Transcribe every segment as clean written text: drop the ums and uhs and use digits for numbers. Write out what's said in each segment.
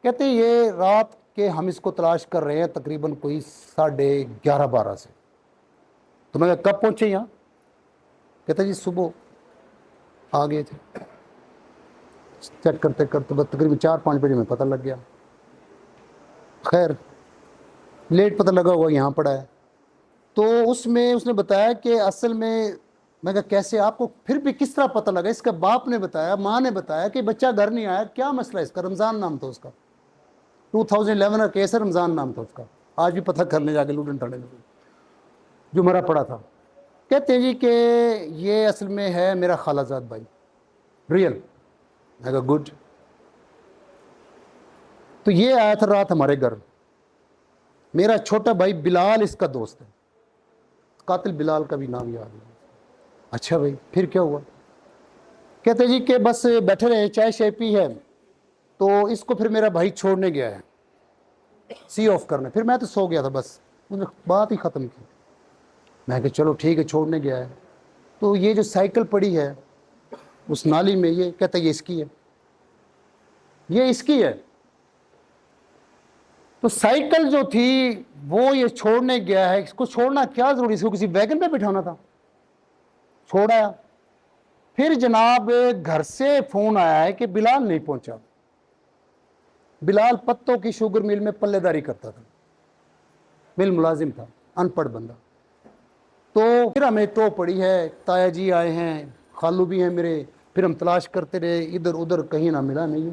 کہتے ہیں یہ رات کے ہم اس کو تلاش کر رہے ہیں تقریباً کوئی 11:30 سے. تو میں کہا کب پہنچے یہاں؟ کہتے جی صبح آ گئے تھے. چیک کرتے کرتے بس تقریباً 4-5 بجے میں پتہ لگ گیا. خیر لیٹ پتہ لگا ہوا یہاں پڑا ہے. تو اس نے بتایا کہ اصل میں کہا کیسے آپ کو پھر بھی کس طرح پتہ لگا؟ اس کا باپ نے بتایا، ماں نے بتایا کہ بچہ گھر نہیں آیا. کیا مسئلہ ہے اس کا؟ رمضان نام تھا اس کا، 2011 کا کیس ہے، رمضان نام تھا اس کا. آج بھی پتہ کرنے جا کے لوڈن تھانے میں جو مرا پڑا تھا. کہتے ہیں جی کہ یہ اصل میں ہے میرا خالہ زاد بھائی، ریئل. میں کہا گڈ. تو یہ آیا تھا رات ہمارے گھر. میرا چھوٹا بھائی بلال اس کا دوست ہے، قاتل بلال کا بھی نام یاد ہے. اچھا بھائی پھر کیا ہوا؟ کہتے جی کہ بس بیٹھے رہے، چائے شائے پی ہے، تو اس کو پھر میرا بھائی چھوڑنے گیا ہے سی آف کرنے. پھر میں تو سو گیا تھا، بس اس نے بات ہی ختم کی. میں کہ چلو ٹھیک ہے چھوڑنے گیا ہے. تو یہ جو سائیکل پڑی ہے اس نالی میں، یہ کہتا ہے یہ اس کی ہے، یہ اس کی ہے. تو سائیکل جو تھی وہ یہ چھوڑنے گیا ہے. اس کو چھوڑنا کیا ضروری؟ اس کو کسی ویگن پہ بٹھانا تھا. چھوڑا. پھر جناب گھر سے فون آیا ہے کہ بلال نہیں پہنچا. بلال پتوں کی شوگر مل میں پلے داری کرتا تھا، مل ملازم تھا، ان پڑھ بندہ. تو پھر ہمیں تو پڑی ہے، تایا جی آئے ہیں، خالو بھی ہیں میرے. پھر ہم تلاش کرتے رہے، ادھر ادھر کہیں نہ ملا نہیں.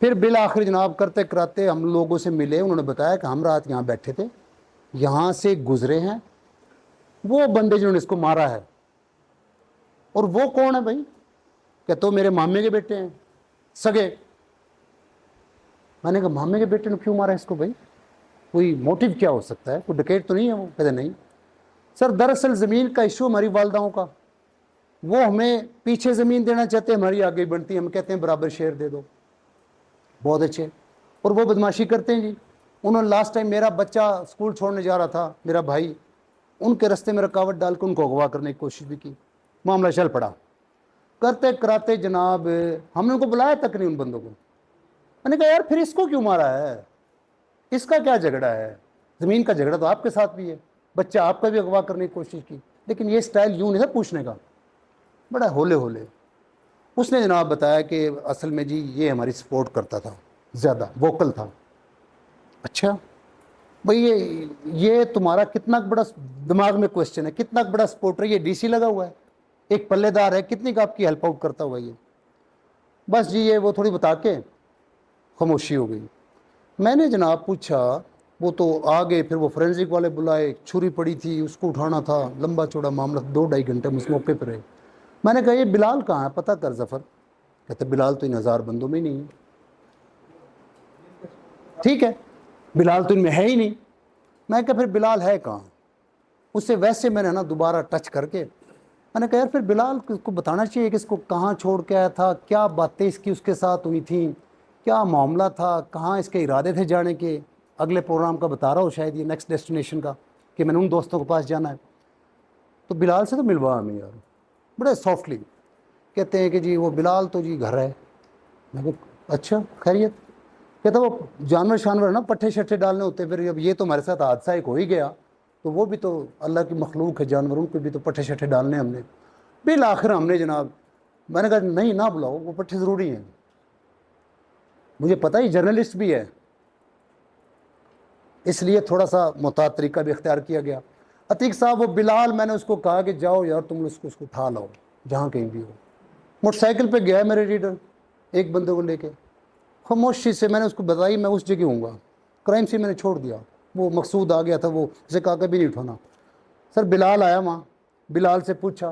پھر بالآخر جناب کرتے کراتے ہم لوگوں سے ملے. انہوں نے بتایا کہ ہم رات یہاں بیٹھے تھے، یہاں سے گزرے ہیں وہ بندے جنہوں نے اس کو مارا ہے. اور وہ کون ہے بھائی؟ کہ تو میرے مامے کے بیٹے ہیں سگے. میں نے کہا مامے کے بیٹے نے کیوں مارا اس کو بھائی؟ کوئی موٹیو کیا ہو سکتا ہے؟ کوئی ڈکیٹ تو نہیں ہے وہ؟ کہتے نہیں سر، دراصل زمین کا ایشو ہماری والداؤں کا، وہ ہمیں پیچھے زمین دینا چاہتے ہیں، ہماری آگے بڑھتی ہے، ہم کہتے ہیں برابر شیئر دے دو. بہت اچھے. اور وہ بدماشی کرتے ہیں جی. انہوں نے لاسٹ ٹائم میرا بچہ اسکول چھوڑنے جا رہا تھا، میرا بھائی، ان کے رستے میں رکاوٹ ڈال کے ان کو اغوا کرنے کی کوشش بھی کی. معاملہ چل پڑا. کرتے کراتے جناب ہم نے ان کو بلایا تک نہیں ان بندوں کو. میں نے کہا یار پھر اس کو کیوں مارا ہے؟ اس کا کیا جھگڑا ہے؟ زمین کا جھگڑا تو آپ کے ساتھ بھی ہے، بچہ آپ کا بھی اغوا کرنے کی کوشش کی. لیکن یہ سٹائل یوں نہیں تھا پوچھنے کا، بڑا ہولے ہولے. اس نے جناب بتایا کہ اصل میں جی یہ ہماری سپورٹ کرتا تھا، زیادہ ووکل تھا. اچھا بھئی یہ تمہارا کتنا بڑا دماغ میں کوشچن ہے، کتنا بڑا سپورٹر؟ یہ ڈی سی لگا ہوا ہے، ایک پلے دار ہے، کتنی کا آپ کی ہیلپ آؤٹ کرتا ہوا یہ. بس جی یہ وہ تھوڑی بتا کے خاموشی ہو گئی. میں نے جناب پوچھا، وہ تو آگے پھر وہ فورینزک والے بلائے، چھری پڑی تھی اس کو اٹھانا تھا، لمبا چوڑا معاملہ. 2-2.5 گھنٹے ہم اس موقع پہ رہے. میں نے کہا یہ بلال کہاں ہے؟ پتہ کر ظفر. کہتے بلال تو ان 1000 بندوں میں ہی نہیں ہے. ٹھیک ہے بلال تو ان میں ہے ہی نہیں. میں کہا پھر بلال ہے کہاں؟ اسے ویسے میں نے نا دوبارہ ٹچ کر کے میں نے کہا یار پھر بلال کو بتانا چاہیے کہ اس کو کہاں چھوڑ کے آیا تھا، کیا باتیں اس کی اس کے ساتھ ہوئی تھیں، کیا معاملہ تھا، کہاں اس کے ارادے تھے جانے کے. اگلے پروگرام کا بتا رہا ہوں شاید، یہ نیکسٹ ڈیسٹینیشن کا، کہ میں نے ان دوستوں کے پاس جانا ہے. تو بلال سے تو ملوا ہمیں یار بڑے سافٹلی. کہتے ہیں کہ جی وہ بلال تو جی گھر ہے. میں کہا اچھا خیریت؟ کہتا وہ جانور شانور نا پٹھے شٹھے ڈالنے ہوتے، پھر اب یہ تو ہمارے ساتھ حادثہ ایک ہو ہی گیا، تو وہ بھی تو اللہ کی مخلوق ہے، جانوروں پہ بھی تو پٹھے شٹھے ڈالنے ہم نے. بالآخر ہم نے جناب، میں نے کہا نہیں نہ بلاؤ، وہ پٹھے ضروری ہیں، مجھے پتہ ہی جرنلسٹ بھی ہے، اس لیے تھوڑا سا محتاط طریقہ بھی اختیار کیا گیا. عتیق صاحب وہ بلال، میں نے اس کو کہا کہ جاؤ یار تم اس کو اٹھا لاؤ جہاں کہیں بھی ہو. موٹر سائیکل پہ گیا میرے ریڈر ایک بندے کو لے کے. خاموشی سے میں نے اس کو بتائی میں اس جگہ ہوں گا. کرائم سے میں نے چھوڑ دیا. وہ مقصود آ گیا تھا، وہ اسے کہا کہ بھی نہیں اٹھانا. سر بلال آیا وہاں، بلال سے پوچھا،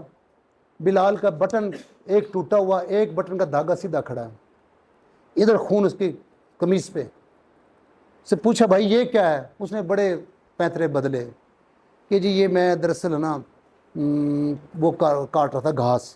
بلال کا بٹن ایک ٹوٹا ہوا، ایک بٹن کا دھاگا سیدھا کھڑا ہے، ادھر خون اس کی قمیص پہ. سے پوچھا بھائی یہ کیا ہے؟ اس نے بڑے پینترے بدلے کہ جی یہ میں دراصل ہے نا وہ کاٹ رہا تھا گھاس.